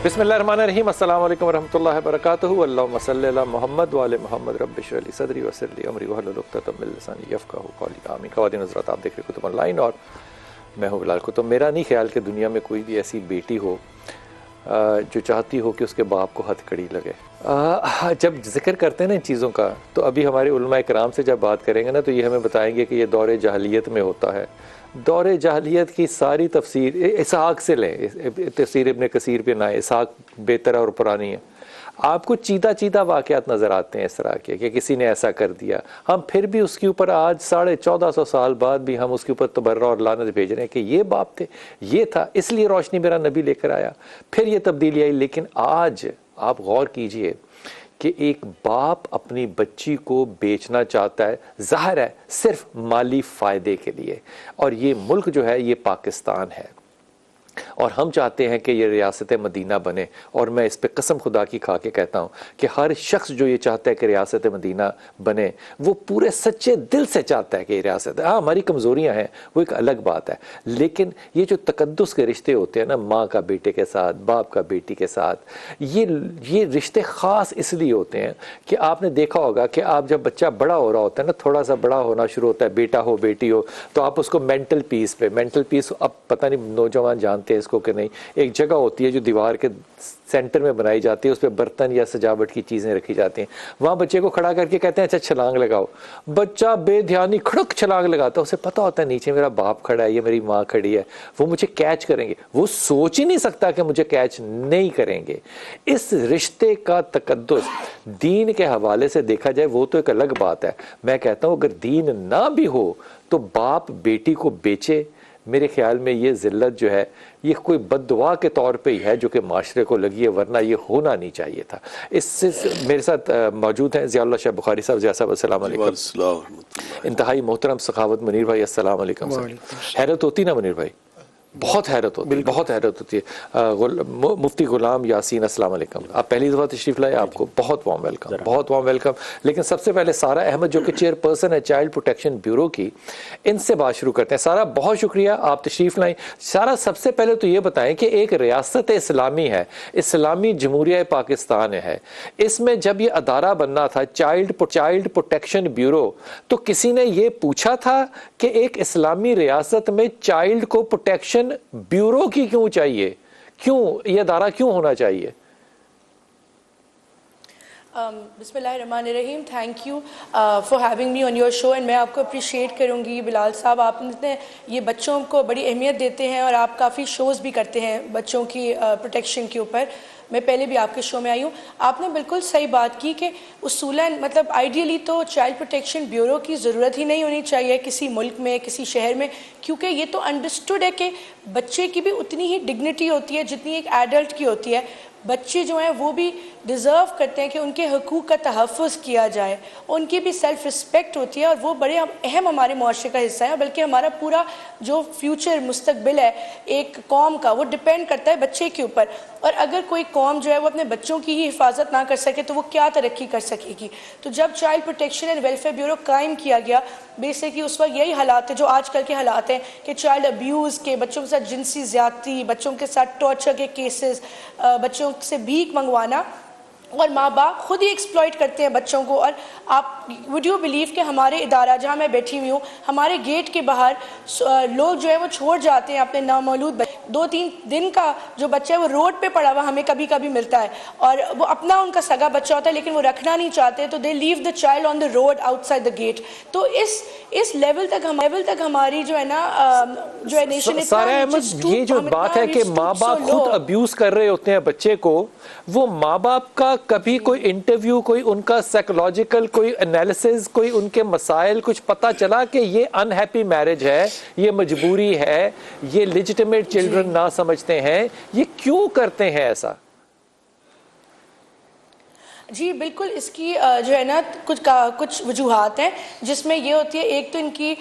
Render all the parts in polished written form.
بسم اللہ الرحمن الرحیم، السلام علیکم ورحمۃ اللہ وبرکاتہ، اللہم صلی علی محمد وعلی محمد، رب اشرح لی صدری ویسر لی امری واحلل عقدۃ من لسانی یفقہوا قولی، آمین۔ خواتین حضرات، آپ دیکھ رہے کتب آن لائن اور میں ہوں بلال کتب۔ میرا نہیں خیال کہ دنیا میں کوئی بھی ایسی بیٹی ہو جو چاہتی ہو کہ اس کے باپ کو ہتھ کڑی لگے۔ جب ذکر کرتے ہیں نا ان چیزوں کا، تو ابھی ہمارے علماء کرام سے جب بات کریں گے نا تو یہ ہمیں بتائیں گے کہ یہ دور جاہلیت میں ہوتا ہے۔ دور جاہلیت کی ساری تفسیر اسحاق سے لیں، تفسیر ابن کثیر پہ نہ، اسحاق بہتر اور پرانی ہے۔ آپ کو چیدہ چیدہ واقعات نظر آتے ہیں اس طرح کے کہ کسی نے ایسا کر دیا، ہم پھر بھی اس کے اوپر آج 1450 سال بعد بھی ہم اس کے اوپر تبرہ اور لعنت بھیج رہے ہیں کہ یہ باپ تھے، یہ تھا، اس لیے روشنی میرا نبی لے کر آیا، پھر یہ تبدیلی آئی۔ لیکن آج آپ غور کیجئے کہ ایک باپ اپنی بچی کو بیچنا چاہتا ہے، ظاہر ہے صرف مالی فائدے کے لیے، اور یہ ملک جو ہے یہ پاکستان ہے، اور ہم چاہتے ہیں کہ یہ ریاست مدینہ بنے۔ اور میں اس پہ قسم خدا کی کھا کے کہتا ہوں کہ ہر شخص جو یہ چاہتا ہے کہ ریاست مدینہ بنے، وہ پورے سچے دل سے چاہتا ہے کہ یہ ریاست، ہاں ہماری کمزوریاں ہیں وہ ایک الگ بات ہے، لیکن یہ جو تقدس کے رشتے ہوتے ہیں نا، ماں کا بیٹے کے ساتھ، باپ کا بیٹی کے ساتھ، یہ رشتے خاص اس لیے ہوتے ہیں کہ آپ نے دیکھا ہوگا کہ آپ جب بچہ بڑا ہو رہا ہوتا ہے نا، تھوڑا سا بڑا ہونا شروع ہوتا ہے، بیٹا ہو بیٹی ہو، تو آپ اس کو مینٹل پیس اب پتہ نہیں نوجوان جانتے ہیں اس کو کہ نہیں، ایک جگہ ہوتی ہے جو دیوار کے سینٹر میں بنائی جاتی ہے، اس پہ برتن یا سجاوٹ کی چیزیں رکھی جاتی ہیں، وہاں بچے کو کھڑا کر کے کہتے ہیں اچھا چھلانگ لگاؤ، بچہ بے دھیانی کھڑک چھلانگ لگاتا ہے، اسے پتہ ہوتا ہے نیچے میرا باپ کھڑا ہے، یہ میری ماں کھڑی ہے، وہ مجھے کیچ کریں گے، وہ سوچ ہی نہیں سکتا کہ مجھے کیچ نہیں کریں گے۔ اس رشتے کا تقدس دین کے حوالے سے دیکھا جائے وہ تو ایک الگ بات ہے، میں کہتا ہوں اگر دین نہ بھی ہو تو باپ بیٹی کو بیچے، میرے خیال میں یہ ذلت جو ہے یہ کوئی بد دعا کے طور پہ ہی ہے جو کہ معاشرے کو لگی ہے، ورنہ یہ ہونا نہیں چاہیے تھا۔ اس سے میرے ساتھ موجود ہیں ضیاء اللہ شاہ بخاری صاحب۔ ضیاء صاحب السلام علیکم۔ انتہائی محترم سخاوت منیر بھائی، السلام علیکم۔ حیرت ہوتی نا منیر بھائی، بہت حیرت ہوتی ہے، بہت حیرت ہوتی ہے۔ مفتی غلام یاسین السلام علیکم، آپ پہلی دفعہ تشریف لائے، آپ کو بہت وارم ویلکم، بہت وارم ویلکم۔ لیکن سب سے پہلے سارا احمد جو کہ چیئر پرسن ہے چائلڈ پروٹیکشن بیورو کی، ان سے بات شروع کرتے ہیں۔ سارا بہت شکریہ آپ تشریف لائیں۔ سارا سب سے پہلے تو یہ بتائیں کہ ایک ریاست اسلامی ہے، اسلامی جمہوریہ پاکستان ہے، اس میں جب یہ ادارہ بننا تھا چائلڈ پروٹیکشن بیورو، تو کسی نے یہ پوچھا تھا کہ ایک اسلامی ریاست میں چائلڈ کو پروٹیکشن بیورو کی کیوں چاہیے، کیوں یہ ادارہ کیوں ہونا چاہیے؟ بسم اللہ الرحمن الرحیم، thank you for having me on your show, and میں آپ کو اپریشیٹ کروں گی بلال صاحب، آپ نے یہ بچوں کو بڑی اہمیت دیتے ہیں اور آپ کافی شوز بھی کرتے ہیں بچوں کی پروٹیکشن کے اوپر۔ میں پہلے بھی آپ کے شو میں آئی ہوں، آپ نے بالکل صحیح بات کی کہ اصولاً مطلب آئیڈیلی تو چائلڈ پروٹیکشن بیورو کی ضرورت ہی نہیں ہونی چاہیے کسی ملک میں، کسی شہر میں، کیونکہ یہ تو انڈرسٹوڈ ہے کہ بچے کی بھی اتنی ہی ڈگنیٹی ہوتی ہے جتنی ایک ایڈلٹ کی ہوتی ہے۔ بچے جو ہیں وہ بھی ڈیزرو کرتے ہیں کہ ان کے حقوق کا تحفظ کیا جائے، ان کی بھی سیلف رسپیکٹ ہوتی ہے، اور وہ بڑے اہم ہمارے معاشرے کا حصہ ہے، بلکہ ہمارا پورا جو فیوچر مستقبل ہے ایک قوم کا وہ ڈپینڈ کرتا ہے بچے کے اوپر۔ اور اگر کوئی قوم جو ہے وہ اپنے بچوں کی ہی حفاظت نہ کر سکے تو وہ کیا ترقی کر سکے گی؟ تو جب child protection and welfare bureau قائم کیا گیا، بیسکلی اس وقت یہی حالات ہیں جو آج کل کے حالات ہیں کہ چائلڈ ابیوز کے، بچوں کے ساتھ جنسی زیادتی، بچوں کے ساتھ ٹارچر کے کیسز، بچوں سے بھیک منگوانا، اور ماں باپ خود ہی ایکسپلائٹ کرتے ہیں بچوں کو۔ اور آپ وڈ یو بلیو کہ ہمارے ادارہ جہاں میں بیٹھی ہوئی ہوں، ہمارے گیٹ کے باہر لوگ جو ہے وہ چھوڑ جاتے ہیں اپنے نامولود 2-3 دن کا جو بچہ ہے وہ روڈ پہ پڑا ہوا ہمیں کبھی کبھی ملتا ہے، اور وہ اپنا ان کا سگا بچہ ہوتا ہے لیکن وہ رکھنا نہیں چاہتے، تو they leave the child on the road آؤٹ سائڈ دا گیٹ۔ تو اس لیول تک ہماری جو ہے نا جو ہے نیشن، سارا احمد یہ جو بات ہے کہ ماں باپ خود ابیوز کر رہے ہوتے ہیں بچے کو، وہ ماں باپ کا کبھی کوئی انٹرویو، کوئی ان کا سائیکولوجیکل کوئی انالیسز، کوئی ان کے مسائل کچھ پتہ چلا کہ یہ ان ہیپی میرج ہے، یہ مجبوری ہے، یہ لیجٹیمیٹ چلڈرن نہ سمجھتے ہیں، یہ کیوں کرتے ہیں ایسا؟ جی بالکل، اس کی جو ہے نا کچھ وجوہات ہیں جس میں یہ ہوتی ہے، ایک تو ان کی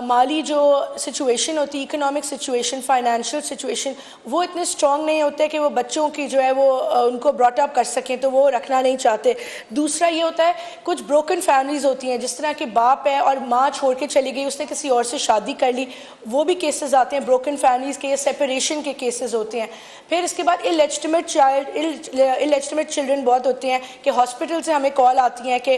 مالی جو سچویشن ہوتی ہے، اکنامک سچویشن، فائنینشیل سچویشن، وہ اتنے اسٹرانگ نہیں ہوتے کہ وہ بچوں کی جو ہے وہ ان کو براٹ اپ کر سکیں، تو وہ رکھنا نہیں چاہتے۔ دوسرا یہ ہوتا ہے کچھ بروکن فیملیز ہوتی ہیں، جس طرح کہ باپ ہے اور ماں چھوڑ کے چلی گئی، اس نے کسی اور سے شادی کر لی، وہ بھی کیسز آتے ہیں بروکن فیملیز کے، یا سیپریشن کے کیسز ہوتے ہیں۔ پھر اس کے بعد اللیجٹمیٹ چلڈرن بہت ہوتے ہیں کہ ہاسپٹل سے ہمیں کال آتی ہیں کہ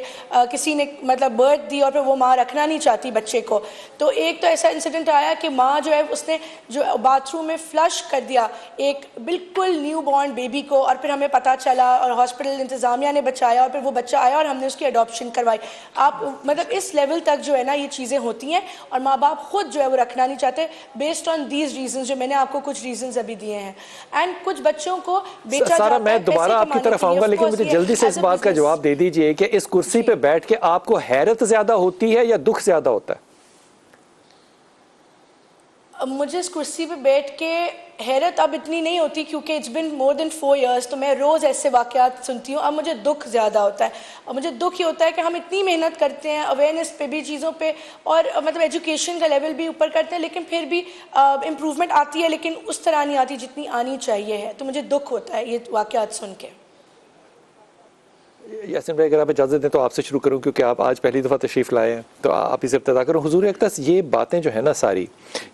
کسی نے مطلب برتھ دی اور پھر وہ ماں رکھنا نہیں چاہتی بچے کو۔ تو ایک تو ایسا انسیڈنٹ آیا کہ ماں جو ہے اس نے جو باتھ روم میں فلش کر دیا ایک بالکل نیو بورن بیبی کو، اور پھر ہمیں پتہ چلا اور ہاسپٹل انتظامیہ نے بچایا اور پھر وہ بچہ آیا اور ہم نے اس کی اڈاپشن کروائی۔ آپ مطلب اس لیول تک جو ہے نا یہ چیزیں ہوتی ہیں، اور ماں باپ خود جو ہے وہ رکھنا نہیں چاہتے بیسڈ آن دیز ریزنز، جو میں نے آپ کو کچھ ریزنز ابھی دیے ہیں۔ اینڈ کچھ بچوں کو بیچا سارا، جاتا میں ہے دوبارہ آپ کی طرف آؤں گا، لیکن مجھے جلدی سے اس بات کا جواب دے دیجئے کہ اس کرسی پہ بیٹھ کے آپ کو حیرت زیادہ ہوتی ہے یا دکھ زیادہ ہوتا ہے؟ مجھے اس کرسی پہ بیٹھ کے حیرت اب اتنی نہیں ہوتی کیونکہ it's been more then 4 years، تو میں روز ایسے واقعات سنتی ہوں۔ اب مجھے دکھ زیادہ ہوتا ہے، اور مجھے دکھ یہ ہوتا ہے کہ ہم اتنی محنت کرتے ہیں اویئرنیس پہ بھی، چیزوں پہ، اور مطلب ایجوکیشن کا لیول بھی اوپر کرتے ہیں، لیکن پھر بھی امپروومنٹ آتی ہے، لیکن اس طرح نہیں آتی جتنی آنی چاہیے ہے۔ تو مجھے دکھ ہوتا ہے یہ واقعات سن کے۔ یاسین بھائی اگر آپ اجازت دیں تو آپ سے شروع کروں، کیونکہ آپ آج پہلی دفعہ تشریف لائے ہیں، تو آپ ہی سے ابتدا کروں۔ حضور اقدس، یہ باتیں جو ہے نا ساری،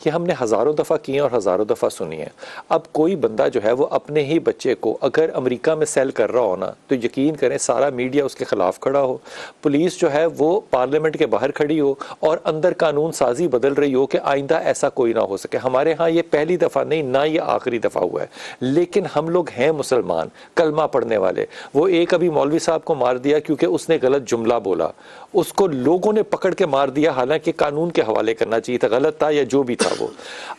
یہ ہم نے ہزاروں دفعہ کی ہیں اور ہزاروں دفعہ سنی ہیں۔ اب کوئی بندہ جو ہے وہ اپنے ہی بچے کو اگر امریکہ میں سیل کر رہا ہو نا، تو یقین کریں سارا میڈیا اس کے خلاف کھڑا ہو، پولیس جو ہے وہ پارلیمنٹ کے باہر کھڑی ہو، اور اندر قانون سازی بدل رہی ہو کہ آئندہ ایسا کوئی نہ ہو سکے۔ ہمارے ہاں یہ پہلی دفعہ نہیں، نہ یہ آخری دفعہ ہوا ہے، لیکن ہم لوگ ہیں مسلمان، کلمہ پڑھنے والے۔ وہ ایک ابھی مولوی صاحب کو مار دیا کیونکہ اس نے غلط جملہ بولا، اس کو لوگوں نے پکڑ کے مار دیا، حالانکہ قانون کے حوالے کرنا چاہیے تھا، غلط تھا یا جو بھی تھا وہ۔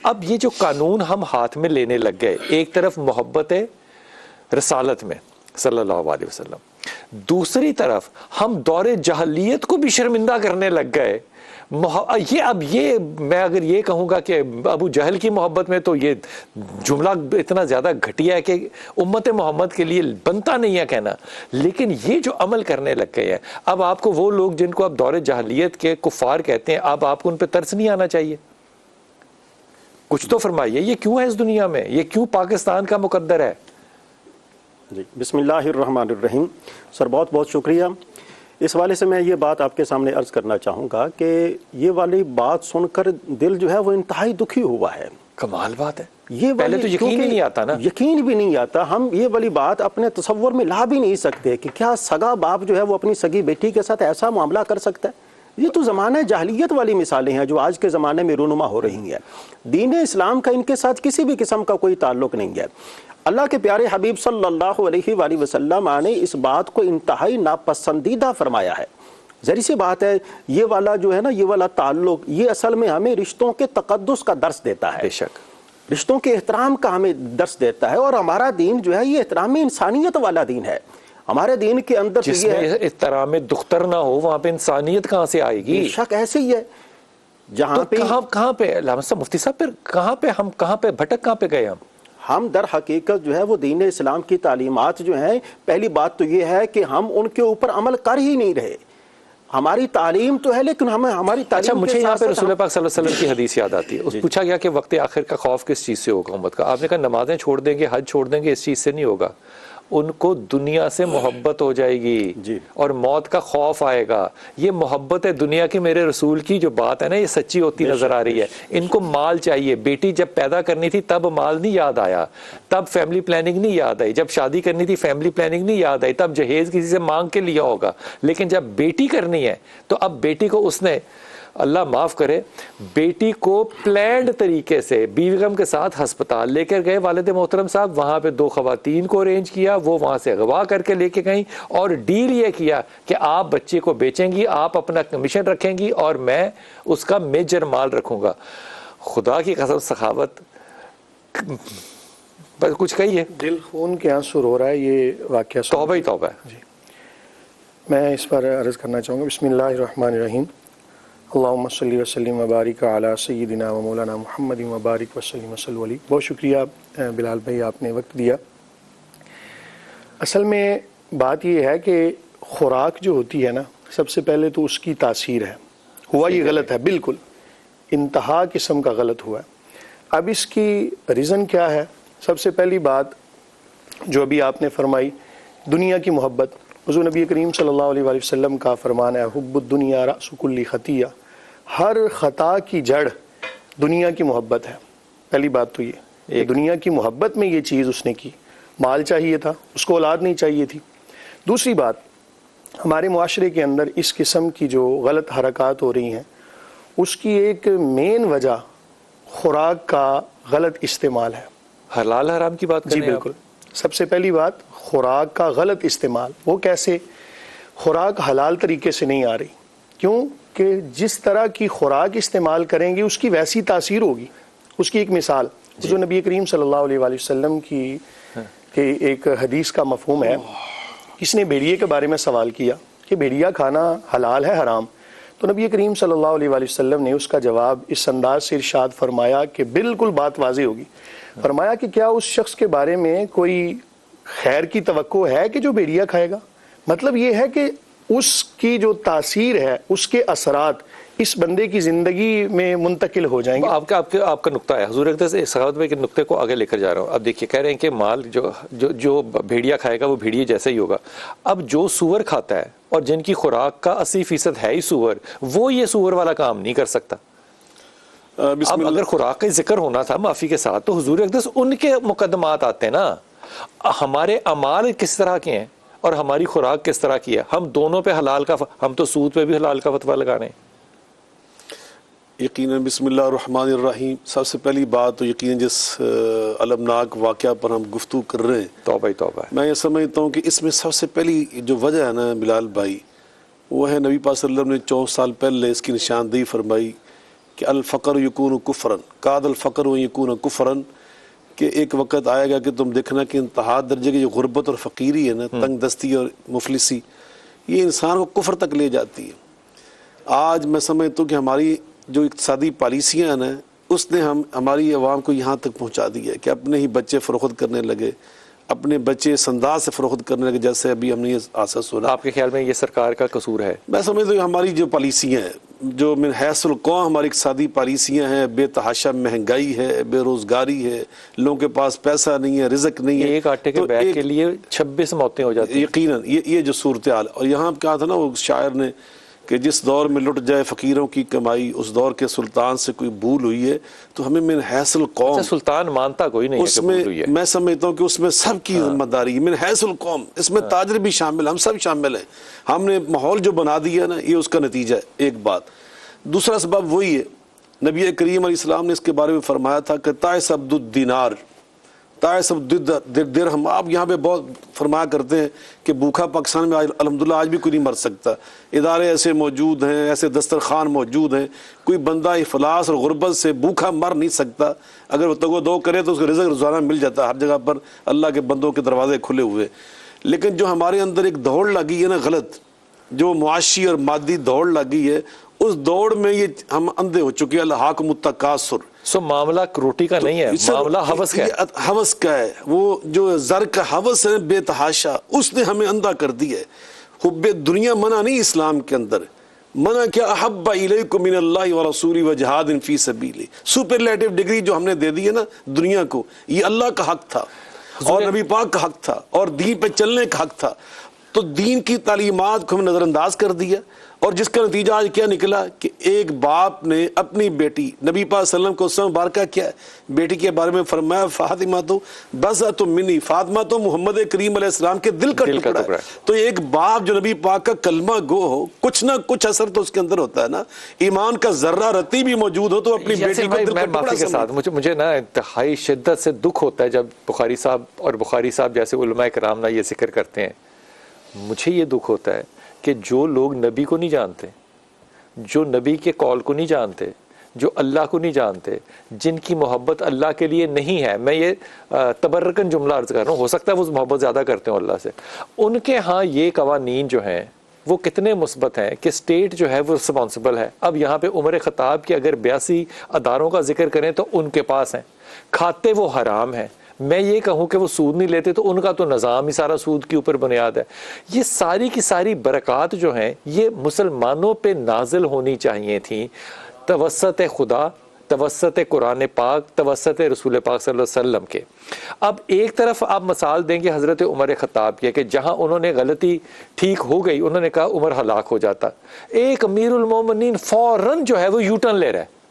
اب یہ جو قانون ہم ہاتھ میں لینے لگ گئے، ایک طرف محبت رسالت میں صلی اللہ علیہ وسلم، دوسری طرف ہم دور جاہلیت کو بھی شرمندہ کرنے لگ گئے۔ یہ میں اگر یہ کہوں گا کہ ابو جہل کی محبت میں، تو یہ جملہ اتنا زیادہ گھٹیا ہے کہ امت محمد کے لیے بنتا نہیں ہے کہنا، لیکن یہ جو عمل کرنے لگ گئے ہیں، اب آپ کو وہ لوگ جن کو اب دور جاہلیت کے کفار کہتے ہیں، اب آپ کو ان پہ ترس نہیں آنا چاہیے؟ کچھ تو فرمائیے، یہ کیوں ہے اس دنیا میں، یہ کیوں پاکستان کا مقدر ہے؟ جی بسم اللہ الرحمن الرحیم۔ سر بہت بہت شکریہ۔ اس والے سے میں یہ بات آپ کے سامنے عرض کرنا چاہوں گا کہ یہ والی بات سن کر دل جو ہے وہ انتہائی دکھی ہوا ہے۔ کمال بات ہے، یہ پہلے تو یقین ہی نہیں آتا نا، یقین بھی نہیں آتا۔ ہم یہ والی بات اپنے تصور میں لا بھی نہیں سکتے کہ کیا سگا باپ جو ہے وہ اپنی سگی بیٹی کے ساتھ ایسا معاملہ کر سکتا ہے۔ یہ تو زمانہ جاہلیت والی مثالیں ہیں جو آج کے زمانے میں رونما ہو رہی ہیں۔ دین اسلام کا ان کے ساتھ کسی بھی قسم کا کوئی تعلق نہیں ہے۔ اللہ کے پیارے حبیب صلی اللہ علیہ وآلہ وسلم نے اس بات کو انتہائی ناپسندیدہ فرمایا ہے۔ ظاہر سی بات ہے، یہ والا جو ہے نا، یہ والا تعلق، یہ اصل میں ہمیں رشتوں کے تقدس کا درس دیتا ہے، بے شک رشتوں کے احترام کا ہمیں درس دیتا ہے۔ اور ہمارا دین جو ہے یہ احترام انسانیت والا دین ہے۔ ہمارے دین کے اندر جس میں احترام دختر نہ ہو، وہاں پہ انسانیت کہاں سے آئے گی؟ بے شک ایسے ہی ہے۔ جہاں پہ کہاں پہ علامہ صاحب، مفتی صاحب، پھر کہاں پہ بھٹک کہاں پہ گئے ہم در حقیقت جو ہے وہ دین اسلام کی تعلیمات جو ہیں، پہلی بات تو یہ ہے کہ ہم ان کے اوپر عمل کر ہی نہیں رہے۔ ہماری تعلیم تو ہے لیکن ہماری تعلیم اچھا، مجھے یہاں پہ رسول پاک صلی اللہ علیہ وسلم کی حدیث یاد آتی ہے۔ پوچھا گیا کہ وقت آخر کا خوف کس چیز سے ہوگا امت کا؟ آپ نے کہا نمازیں چھوڑ دیں گے، حج چھوڑ دیں گے، اس چیز سے نہیں ہوگا، ان کو دنیا سے محبت ہو جائے گی اور موت کا خوف آئے گا۔ یہ محبت ہے دنیا کی، میرے رسول کی جو بات ہے نا، یہ سچی ہوتی نظر آ رہی ہے۔ ان کو مال چاہیے، بیٹی جب پیدا کرنی تھی تب مال نہیں یاد آیا، تب فیملی پلاننگ نہیں یاد آئی، جب شادی کرنی تھی فیملی پلاننگ نہیں یاد آئی، تب جہیز کسی سے مانگ کے لیا ہوگا، لیکن جب بیٹی کرنی ہے تو اب بیٹی کو اس نے، اللہ معاف کرے، بیٹی کو پلانڈ طریقے سے بیگم کے ساتھ ہسپتال لے کر گئے والد محترم صاحب، وہاں پہ 2 خواتین کو ارینج کیا، وہ وہاں سے اغوا کر کے لے کے گئیں، اور ڈیل یہ کیا کہ آپ بچے کو بیچیں گی، آپ اپنا کمیشن رکھیں گی اور میں اس کا میجر مال رکھوں گا۔ خدا کی قسم سخاوت، بس کچھ کہیے، دل خون کے آنسو رو رہا ہے یہ واقعہ۔ توبہ ہی توبہ ہے۔ جی میں اس پر عرض کرنا چاہوں گا، بسم اللہ الرحمن الرحیم، اللہم صلی وسلم وبارک علی سیدنا و مولانا محمد وبارک وسلم وصلو علیہ۔ بہت شکریہ بلال بھائی، آپ نے وقت دیا۔ اصل میں بات یہ ہے کہ خوراک جو ہوتی ہے نا، سب سے پہلے تو اس کی تاثیر ہے، ہوا یہ غلط ہے، بالکل انتہا قسم کا غلط ہوا ہے۔ اب اس کی ریزن کیا ہے؟ سب سے پہلی بات جو ابھی آپ نے فرمائی، دنیا کی محبت۔ حضور نبی کریم صلی اللہ علیہ وآلہ وسلم کا فرمان ہے، حب الدنیا رأس کل خطیہ، ہر خطا کی جڑ دنیا کی محبت ہے۔ پہلی بات تو یہ دنیا کی محبت میں یہ چیز اس نے کی، مال چاہیے تھا، اس کو اولاد نہیں چاہیے تھی۔ دوسری بات، ہمارے معاشرے کے اندر اس قسم کی جو غلط حرکات ہو رہی ہیں، اس کی ایک مین وجہ خوراک کا غلط استعمال ہے۔ حلال حرام کی بات جی کریں بالکل، سب سے پہلی بات خوراک کا غلط استعمال۔ وہ کیسے؟ خوراک حلال طریقے سے نہیں آ رہی، کیوں کہ جس طرح کی خوراک استعمال کریں گے اس کی ویسی تاثیر ہوگی۔ اس کی ایک مثال جو نبی کریم صلی اللہ علیہ وآلہ وسلم کی ایک حدیث کا مفہوم ہے، کس نے بھیڑیے کے بارے میں سوال کیا کہ بھیڑیا کھانا حلال ہے حرام؟ تو نبی کریم صلی اللہ علیہ وآلہ وسلم نے اس کا جواب اس انداز سے ارشاد فرمایا کہ بالکل بات واضح ہوگی۔ فرمایا کہ کیا اس شخص کے بارے میں کوئی خیر کی توقع ہے کہ جو بھیڑیا کھائے گا؟ مطلب یہ ہے کہ اس کی جو تاثیر ہے، اس کے اثرات اس بندے کی زندگی میں منتقل ہو جائیں گے۔ آپ کا نقطہ ہے حضور اقدس صحابت میں کہ نقطے کو آگے لے کر جا رہا ہوں۔ اب دیکھیے، کہہ رہے ہیں کہ مال جو بھیڑیا کھائے گا وہ بھیڑیے جیسا ہی ہوگا۔ اب جو سور کھاتا ہے اور جن کی خوراک کا 80% ہے ہی سور، وہ یہ سور والا کام نہیں کر سکتا۔ اب اگر خوراک کا ذکر ہونا تھا معافی کے ساتھ، تو حضور اقدس ان کے مقدمات آتے ہیں نا۔ ہمارے اعمال کس طرح کے ہیں اور ہماری خوراک کس طرح کی ہے، ہم دونوں پہ حلال کا، ہم تو سود پہ بھی حلال کا فتویٰ لگانے ہیں۔ یقیناً بسم اللہ الرحمن الرحیم، سب سے پہلی بات تو یقیناً جس المناک واقعہ پر ہم گفتگو کر رہے ہیں، توبہ ہی توبہ ہے۔ میں یہ سمجھتا ہوں کہ اس میں سب سے پہلی جو وجہ ہے نا بلال بھائی، وہ ہے نبی پاک صلی اللہ علیہ وسلم نے 4 سال پہلے اس کی نشاندہی فرمائی کہ الفقر یکون کفرن، کاد الفقر و یکون کفرن، کہ ایک وقت آئے گا کہ تم دیکھنا کہ انتہا درجے کی جو غربت اور فقیری ہے نا، تنگ دستی اور مفلسی، یہ انسان کو کفر تک لے جاتی ہے۔ آج میں سمجھتا ہوں کہ ہماری جو اقتصادی پالیسیاں ہیں نا، اس نے ہماری عوام کو یہاں تک پہنچا دی ہے کہ اپنے ہی بچے فروخت کرنے لگے، اپنے بچے اس انداز سے فروخت کرنے لگے جیسے ابھی ہم نے یہ حادثہ سنا۔ آپ کے خیال میں یہ سرکار کا قصور ہے؟ میں سمجھتا ہوں کہ ہماری جو پالیسیاں ہیں، جو من حیث القوم ہماری اقتصادی پالیسیاں ہیں، بے تحاشا مہنگائی ہے، بے روزگاری ہے، لوگوں کے پاس پیسہ نہیں ہے، رزق نہیں ہے، ایک آٹے کے بیگ کے لیے 26 موتیں ہو جاتی ہیں۔ یقیناً یہ جو صورتحال، اور یہاں کہا تھا نا وہ شاعر نے کہ جس دور میں لٹ جائے فقیروں کی کمائی، اس دور کے سلطان سے کوئی بھول ہوئی ہے، تو ہمیں من حیث القوم، سلطان مانتا کوئی نہیں ہے اس کہ میں بھول ہوئی ہے۔ میں سمجھتا ہوں کہ اس میں سب کی ذمہ داری ہے، من حیث القوم، اس میں تاجر بھی شامل، ہم سب شامل ہیں۔ ہم نے ماحول جو بنا دیا نا، یہ اس کا نتیجہ ہے، ایک بات۔ دوسرا سبب وہی ہے، نبی کریم علیہ السلام نے اس کے بارے میں فرمایا تھا کہ تائس عبد الدینار، تائس عبد الدرہم۔ آپ یہاں پہ بہت فرمایا کرتے ہیں کہ بھوکا پاکستان میں الحمدللہ آج بھی کوئی نہیں مر سکتا، ادارے ایسے موجود ہیں، ایسے دسترخوان موجود ہیں، کوئی بندہ افلاس اور غربت سے بھوکا مر نہیں سکتا۔ اگر وہ تگو دو کرے تو اس کو رزق روزانہ مل جاتا ہے، ہر جگہ پر اللہ کے بندوں کے دروازے کھلے ہوئے۔ لیکن جو ہمارے اندر ایک دوڑ لگی ہے نا غلط، جو معاشی اور مادی دوڑ لگی ہے، اس دوڑ میں یہ ہم اندھے ہو چکے ہیں۔ الحاکم التکاثر، سو معاملہ روٹی کا نہیں ہے، معاملہ ہوس کا ہے۔ ہوس کا ہے، وہ جو زر کا ہوس ہے بے تحاشا، اس نے ہمیں اندھا کر دی ہے۔ حب دنیا منع نہیں اسلام کے اندر، منع کیا احب الیکم من اللہ ورسولہ وجہاد فی سبیلہ۔ سپرلیٹو ڈگری جو ہم نے دے دی ہے نا دنیا کو، یہ اللہ کا حق تھا اور نبی پاک کا حق تھا اور دین پہ چلنے کا حق تھا، تو دین کی تعلیمات کو ہم نظر انداز کر دیا، اور جس کا نتیجہ آج کیا نکلا کہ ایک باپ نے اپنی بیٹی، نبی پاک صلی اللہ علیہ وسلم کو اس میں مبارکہ کیا ہے، بیٹی کے بارے میں فرمایا فاطمہ تو بضعۃ منی، فاطمہ تو محمد کریم علیہ السلام کے دل کا ٹکڑا ہے۔ تو ایک باپ جو نبی پاک کا کلمہ گو ہو، کچھ نہ کچھ اثر تو اس کے اندر ہوتا ہے نا، ایمان کا ذرہ رتی بھی موجود ہو تو اپنی بیٹی کو دل کا ٹکڑا سمجھے۔ مجھے نا انتہائی شدت سے دکھ ہوتا ہے جب بخاری صاحب اور بخاری صاحب جیسے علماء کرام نا یہ ذکر کرتے ہیں۔ مجھے یہ دکھ ہوتا ہے کہ جو لوگ نبی کو نہیں جانتے، جو نبی کے قول کو نہیں جانتے، جو اللہ کو نہیں جانتے، جن کی محبت اللہ کے لیے نہیں ہے، میں یہ تبرکن جملہ عرض کر رہا ہوں، ہو سکتا ہے وہ محبت زیادہ کرتے ہوں اللہ سے، ان کے ہاں یہ قوانین جو ہیں وہ کتنے مثبت ہیں کہ اسٹیٹ جو ہے وہ رسپانسبل ہے۔ اب یہاں پہ عمر خطاب کے اگر 82 اداروں کا ذکر کریں تو ان کے پاس ہیں، کھاتے وہ حرام ہیں، میں یہ کہوں کہ وہ سود نہیں لیتے تو ان کا تو نظام ہی سارا سود کے اوپر بنیاد ہے. یہ ساری کی ساری برکات جو ہیں یہ مسلمانوں پہ نازل ہونی چاہیے تھیں توسط خدا، توسط قرآن پاک، توسط رسول پاک صلی اللہ علیہ وسلم کے. اب ایک طرف آپ مثال دیں گے حضرت عمر خطاب کی کہ جہاں انہوں نے غلطی ٹھیک ہو گئی، انہوں نے کہا عمر ہلاک ہو جاتا، ایک امیر المومنین فوراً جو ہے وہ یو ٹرن لے رہا ہے.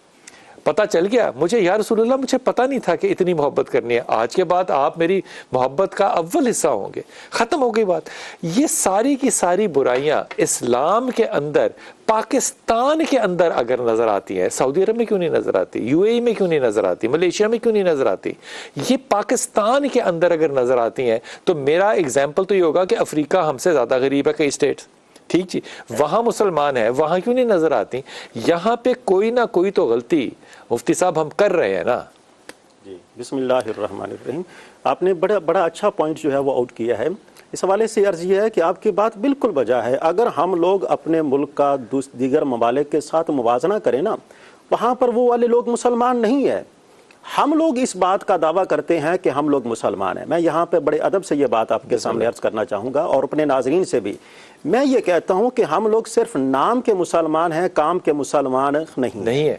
پتہ چل گیا مجھے یا رسول اللہ، مجھے پتہ نہیں تھا کہ اتنی محبت کرنی ہے، آج کے بعد آپ میری محبت کا اول حصہ ہوں گے. ختم ہو گئی بات. یہ ساری کی ساری برائیاں اسلام کے اندر، پاکستان کے اندر اگر نظر آتی ہیں، سعودی عرب میں کیوں نہیں نظر آتی، یو اے ای میں کیوں نہیں نظر آتی، ملیشیا میں کیوں نہیں نظر آتی، یہ پاکستان کے اندر اگر نظر آتی ہیں تو میرا اگزامپل تو یہ ہوگا کہ افریقہ ہم سے زیادہ غریب ہے کئی اسٹیٹس، ٹھیک جی، وہاں مسلمان ہیں، وہاں کیوں نہیں نظر آتی؟ یہاں پہ کوئی نہ کوئی تو غلطی مفتی صاحب ہم کر رہے ہیں نا. جی بسم اللہ الرحمن الرحیم. آپ نے بڑا اچھا پوائنٹ جو ہے وہ آؤٹ کیا ہے. اس حوالے سے عرض یہ ہے کہ آپ کی بات بالکل بجا ہے. اگر ہم لوگ اپنے ملک کا دیگر ممالک کے ساتھ موازنہ کریں نا، وہاں پر وہ والے لوگ مسلمان نہیں ہیں. ہم لوگ اس بات کا دعویٰ کرتے ہیں کہ ہم لوگ مسلمان ہیں. میں یہاں پہ بڑے ادب سے یہ بات آپ کے سامنے عرض کرنا چاہوں گا اور اپنے ناظرین سے بھی. میں یہ کہتا ہوں کہ ہم لوگ صرف نام کے مسلمان ہیں، کام کے مسلمان نہیں ہے.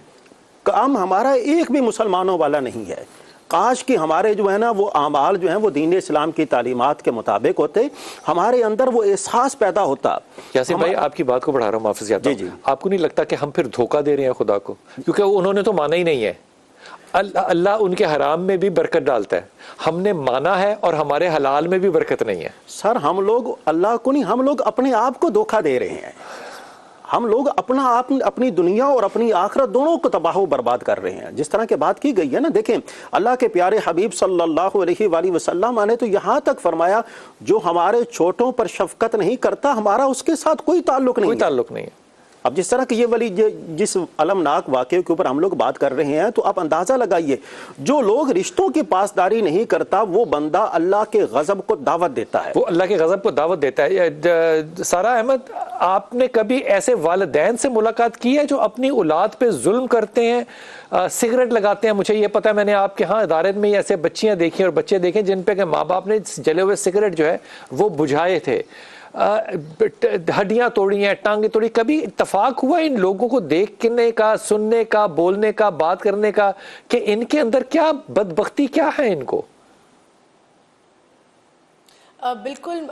کام ہمارا ایک بھی مسلمانوں والا نہیں ہے. کاش کہ ہمارے جو ہے نا وہ اعمال جو ہیں وہ دین اسلام کی تعلیمات کے مطابق ہوتے، ہمارے اندر وہ احساس پیدا ہوتا. یاسین بھائی آپ کی بات کو بڑھا رہا ہوں، معافی چاہتا ہوں. جی. آپ کو نہیں لگتا کہ ہم پھر دھوکہ دے رہے ہیں خدا کو؟ کیونکہ انہوں نے تو مانا ہی نہیں ہے. اللہ ان کے حرام میں بھی برکت ڈالتا ہے، ہم نے مانا ہے، اور ہمارے حلال میں بھی برکت نہیں ہے. سر ہم لوگ اللہ کو نہیں، ہم لوگ اپنے آپ کو دھوکہ دے رہے ہیں. ہم لوگ اپنی دنیا اور اپنی آخرت دونوں کو تباہ و برباد کر رہے ہیں. جس طرح کی بات کی گئی ہے نا، دیکھیں اللہ کے پیارے حبیب صلی اللہ علیہ وآلہ وسلم نے تو یہاں تک فرمایا جو ہمارے چھوٹوں پر شفقت نہیں کرتا ہمارا اس کے ساتھ کوئی تعلق نہیں ہے. اب جس طرح کہ یہ والی جس المناک واقعے کے اوپر ہم لوگ بات کر رہے ہیں تو آپ اندازہ لگائیے، جو لوگ رشتوں کی پاسداری نہیں کرتا وہ بندہ اللہ کے غضب کو دعوت دیتا ہے. وہ اللہ کے غضب کو دعوت دیتا ہے. سارا احمد، آپ نے کبھی ایسے والدین سے ملاقات کی ہے جو اپنی اولاد پہ ظلم کرتے ہیں، سگریٹ لگاتے ہیں؟ مجھے یہ پتا ہے، میں نے آپ کے ہاں ادارے میں ایسے بچیاں دیکھی اور بچے دیکھے جن پہ کہ ماں باپ نے جلے ہوئے سگریٹ جو ہے وہ بجھائے تھے، ہڈیاں توڑی ہیں، ٹانگیں توڑی. کبھی اتفاق ہوا ان لوگوں کو دیکھنے کا، سننے کا، بولنے کا، بات کرنے کا کہ ان کے اندر کیا بدبختی کیا ہے ان کو؟ بالکل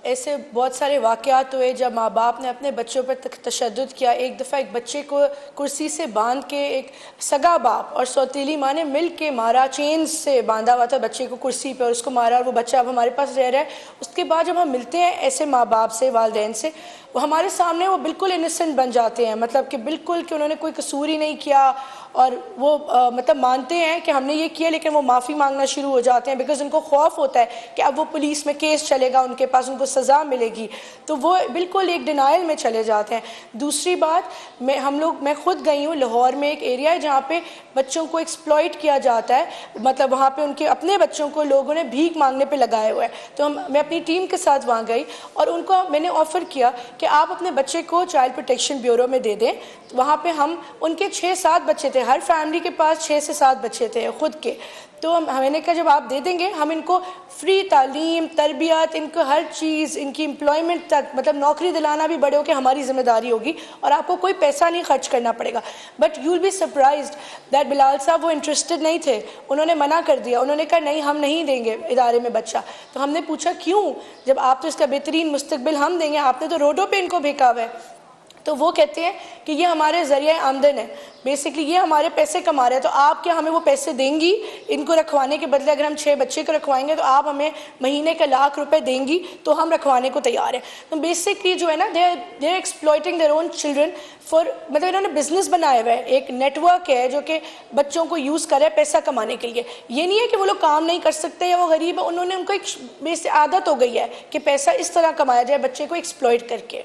ایسے بہت سارے واقعات ہوئے جب ماں باپ نے اپنے بچوں پر تشدد کیا. ایک دفعہ ایک بچے کو کرسی سے باندھ کے ایک سگا باپ اور سوتیلی ماں نے مل کے مارا، چین سے باندھا ہوا تھا بچے کو کرسی پہ اور اس کو مارا، اور وہ بچہ اب ہمارے پاس رہ رہا ہے. اس کے بعد جب ہم ملتے ہیں ایسے ماں باپ سے، والدین سے، وہ ہمارے سامنے وہ بالکل انسنٹ بن جاتے ہیں، مطلب کہ بالکل کہ انہوں نے کوئی قصور ہی نہیں کیا، اور وہ مطلب مانتے ہیں کہ ہم نے یہ کیا، لیکن وہ معافی مانگنا شروع ہو جاتے ہیں بیکاز ان کو خوف ہوتا ہے کہ اب وہ پولیس میں کیس چلے گا ان کے پاس، ان کو سزا ملے گی، تو وہ بالکل ایک ڈینائل میں چلے جاتے ہیں. دوسری بات، میں خود گئی ہوں لاہور میں، ایک ایریا ہے جہاں پہ بچوں کو ایکسپلائٹ کیا جاتا ہے، مطلب وہاں پہ ان کے اپنے بچوں کو لوگوں نے بھیک مانگنے پہ لگائے ہوئے ہیں. تو میں اپنی ٹیم کے ساتھ وہاں گئی اور ان کو میں نے آفر کیا کہ آپ اپنے بچے کو چائلڈ پروٹیکشن بیورو میں دے دیں. وہاں پہ ہم ان کے 6-7 بچے تھے، ہر فیملی کے پاس 6 سے 7 بچے تھے خود کے. تو میں نے کہا جب آپ دے دیں گے ہم ان کو فری تعلیم، تربیت، ان کو ہر چیز، ان کی امپلائمنٹ تک، مطلب نوکری دلانا بھی بڑے ہو کے ہماری ذمہ داری ہوگی اور آپ کو کوئی پیسہ نہیں خرچ کرنا پڑے گا. But you will be surprised that Bilal صاحب وہ انٹرسٹڈ نہیں تھے، انہوں نے منع کر دیا. انہوں نے کہا نہیں ہم نہیں دیں گے ادارے میں بچہ. تو ہم نے پوچھا کیوں، جب آپ تو اس کا بہترین مستقبل ہم دیں گے، آپ نے تو روڈوں پہ ان کو بھیکا ہوا ہے. تو وہ کہتے ہیں کہ یہ ہمارے ذریعہ آمدن ہے، بیسکلی یہ ہمارے پیسے کما رہے ہیں، تو آپ کیا ہمیں وہ پیسے دیں گی ان کو رکھوانے کے بدلے؟ اگر ہم 6 بچے کو رکھوائیں گے تو آپ ہمیں مہینے کا ₹1,00,000 دیں گی تو ہم رکھوانے کو تیار ہیں. تو بیسکلی جو ہے نا they are exploiting their own children for, مطلب انہوں نے بزنس بنایا ہوا ہے، ایک نیٹ ورک ہے جو کہ بچوں کو یوز کرے ہے پیسہ کمانے کے لیے. یہ نہیں ہے کہ وہ لوگ کام نہیں کر سکتے یا وہ غریب ہے، انہوں نے ان کو ایک عادت ہو گئی ہے کہ پیسہ اس طرح کمایا جائے بچے کو ایکسپلائٹ کر کے.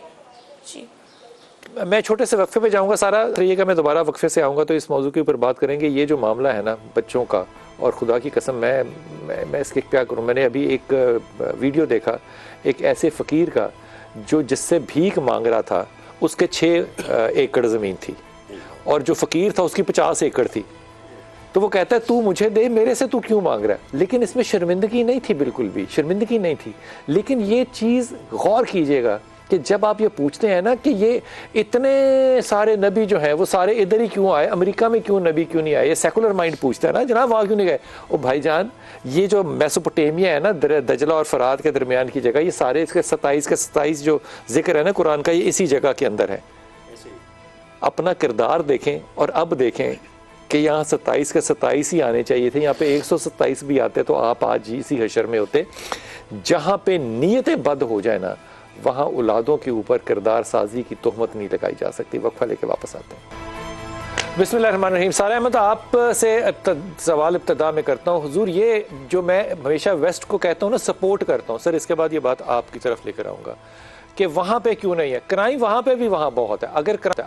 جی میں چھوٹے سے وقفے پہ جاؤں گا. سارا یہ کہ میں دوبارہ وقفے سے آؤں گا تو اس موضوع کے اوپر بات کریں گے. یہ جو معاملہ ہے نا بچوں کا، اور خدا کی قسم میں اس کے کیا کروں. میں نے ابھی ایک ویڈیو دیکھا ایک ایسے فقیر کا جو جس سے بھیک مانگ رہا تھا، اس کے 6 ایکڑ زمین تھی اور جو فقیر تھا اس کی 50 ایکڑ تھی. تو وہ کہتا ہے تو مجھے دے، میرے سے تو کیوں مانگ رہا ہے. لیکن اس میں شرمندگی نہیں تھی، بالکل بھی شرمندگی نہیں تھی. لیکن یہ چیز غور کیجئے گا کہ جب آپ یہ پوچھتے ہیں نا کہ یہ اتنے سارے نبی جو ہیں وہ سارے ادھر ہی کیوں آئے، امریکہ میں کیوں نبی کیوں نہیں آئے، یہ سیکولر مائنڈ پوچھتا ہے نا جناب وہاں کیوں نہیں گئے. او بھائی جان، یہ جو میسوپوٹیمیا ہے نا دجلہ اور فرات کے درمیان کی جگہ، یہ سارے اس کے 27 جو ذکر ہے نا قرآن کا، یہ اسی جگہ کے اندر ہے. اپنا کردار دیکھیں اور اب دیکھیں کہ یہاں 27 کے 27 ہی آنے چاہیے تھے، یہاں پہ 127 بھی آتے تو آپ آج اسی حشر میں ہوتے. جہاں پہ نیتیں بد ہو جائے نا، وہاں اولادوں کے اوپر کردار سازی کی تہمت نہیں لگائی جا سکتی. وقفہ لے کے واپس آتے ہیں. بسم اللہ الرحمن الرحیم. سارا احمد، آپ سے سوال ابتدا میں کرتا ہوں. حضور، یہ جو میں ہمیشہ ویسٹ کو کہتا ہوں نا سپورٹ کرتا ہوں، سر اس کے بعد یہ بات آپ کی طرف لے کر آؤں گا کہ وہاں پہ کیوں نہیں ہے کرائم، وہاں پہ بھی وہاں بہت ہے.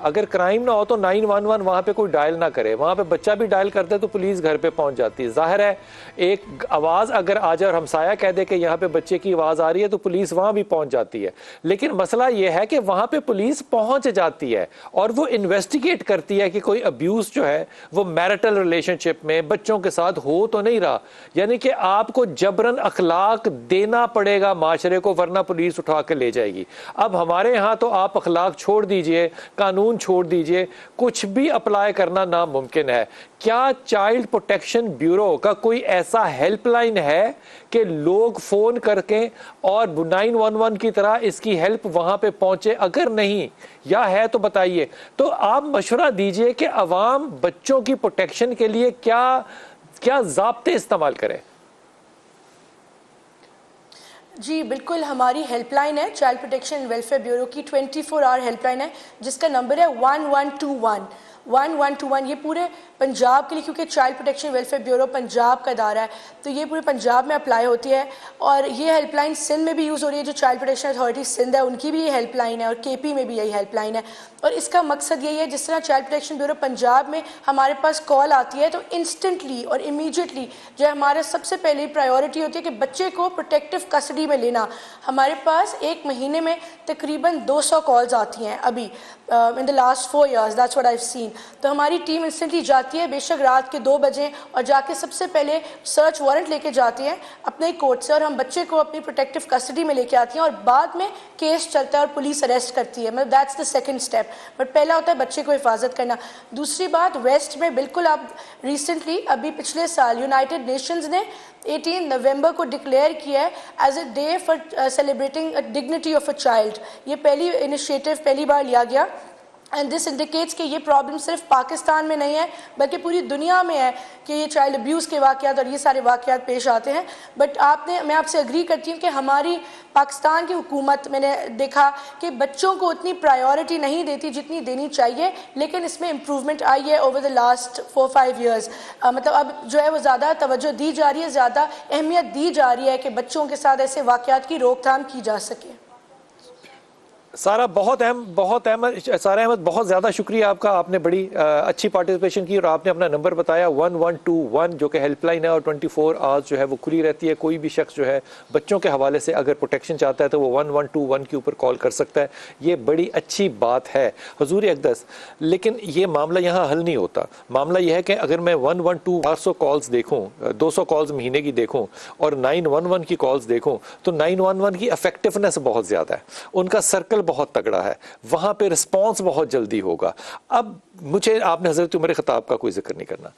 اگر کرائم نہ ہو تو 911 وہاں پہ کوئی ڈائل نہ کرے، وہاں پہ بچہ بھی ڈائل کرتا ہے تو پولیس گھر پہ پہنچ جاتی ہے. ظاہر ہے ایک آواز اگر آ جائے اور ہمسایہ کہہ دے کہ یہاں پہ بچے کی آواز آ رہی ہے تو پولیس وہاں بھی پہنچ جاتی ہے. لیکن مسئلہ یہ ہے کہ وہاں پہ پولیس پہنچ جاتی ہے اور وہ انویسٹیگیٹ کرتی ہے کہ کوئی ابیوز جو ہے وہ میرٹل ریلیشن شپ میں بچوں کے ساتھ ہو تو نہیں رہا. یعنی کہ آپ کو جبرن اخلاق دینا پڑے گا معاشرے کو، ورنہ پولیس اٹھا کے لے جائے گی. اب ہمارے ہاں تو آپ اخلاق چھوڑ دیجئے، قانون چھوڑ دیجئے، کچھ بھی اپلائی کرنا ناممکن ہے. کیا چائلڈ پروٹیکشن بیورو کا کوئی ایسا ہیلپ لائن ہے کہ لوگ فون کر کے اور 911 کی طرح اس کی ہیلپ وہاں پہ پہنچے؟ اگر نہیں یا ہے تو بتائیے. تو آپ مشورہ دیجئے کہ عوام بچوں کی پروٹیکشن کے لیے کیا ضابطے استعمال کرے. جی بالکل، ہماری ہیلپ لائن ہے child protection and welfare bureau کی، 24 آور ہیلپ لائن ہے جس کا نمبر ہے 1121. یہ پورے پنجاب کے لیے، کیونکہ child protection welfare bureau Punjab کا ادارہ ہے تو یہ پورے پنجاب میں اپلائی ہوتی ہے. اور یہ ہیلپ لائن سندھ میں بھی یوز ہو رہی ہے، جو چائلڈ پروٹیکشن اتھارٹی سندھ ہے ان کی بھی یہ ہیلپ لائن ہے، اور کے پی میں بھی یہی ہیلپ لائن ہے. اور اس کا مقصد یہی ہے، جس طرح چائلڈ پروٹیکشن بیورو پنجاب میں ہمارے پاس کال آتی ہے تو انسٹنٹلی اور امیڈیٹلی جو ہمارے سب سے پہلی پرائیورٹی ہوتی ہے کہ بچے کو پروٹیکٹیو کسٹڈی میں لینا. ہمارے پاس ایک مہینے میں تقریباً 200 کالز آتی ہیں ابھی in the last 4 years, that's what I've seen. تو ہماری ٹیم انسٹنٹلی جاتی ہے، بے شک رات کے 2 بجے، اور جا کے سب سے پہلے سرچ وارنٹ لے کے جاتی ہیں اپنے کورٹ سے، اور ہم بچے کو اپنی پروٹیکٹیو کسٹڈی میں لے کے آتی ہیں، اور بعد میں کیس چلتا ہے اور پولیس اریسٹ کرتی ہے. مطلب that's the second step. But پہلا ہوتا ہے بچے کو حفاظت کرنا. دوسری بات، ویسٹ میں بالکل آپ ریسنٹلی ابھی پچھلے سال یونائٹڈ نیشنز نے 18 نومبر کو ڈکلیئر کیا ہے as a day for celebrating dignity of a child. یہ پہلی انیشیٹو پہلی بار لیا گیا. اینڈ دس انڈیکیٹس کہ یہ پرابلم صرف پاکستان میں نہیں ہے بلکہ پوری دنیا میں ہے کہ یہ چائلڈ ابیوز کے واقعات اور یہ سارے واقعات پیش آتے ہیں. بٹ میں آپ سے اگری کرتی ہوں کہ ہماری پاکستان کی حکومت، میں نے دیکھا کہ بچوں کو اتنی پرائیورٹی نہیں دیتی جتنی دینی چاہیے، لیکن اس میں امپروومنٹ آئی ہے اوور دا لاسٹ 4-5 ایئرز. مطلب اب جو ہے وہ زیادہ توجہ دی جا رہی ہے، زیادہ اہمیت دی جا رہی ہے کہ بچوں کے ساتھ ایسے واقعات کی روک تھام کی جا سکے. سارا بہت اہم سارا احمد، بہت زیادہ شکریہ آپ کا. آپ نے بڑی اچھی پارٹیسپیشن کی اور آپ نے اپنا نمبر بتایا 1121 جو کہ ہیلپ لائن ہے، اور 24 آورز جو ہے وہ کھلی رہتی ہے. کوئی بھی شخص جو ہے بچوں کے حوالے سے اگر پروٹیکشن چاہتا ہے تو وہ 1121 کے اوپر کال کر سکتا ہے. یہ بڑی اچھی بات ہے حضور اقدس. لیکن یہ معاملہ یہاں حل نہیں ہوتا. معاملہ یہ ہے کہ اگر میں 112 400 کالز دیکھوں، 200 کالز مہینے کی دیکھوں اور 911 کی کالز دیکھوں تو 911 کی افیکٹونیس بہت زیادہ ہے، ان کا سرکل بہت تگڑا ہے، وہاں پہ رسپانس بہت جلدی ہوگا. اب مجھے آپ نے حضرت عمر خطاب کا کوئی ذکر نہیں کرنا.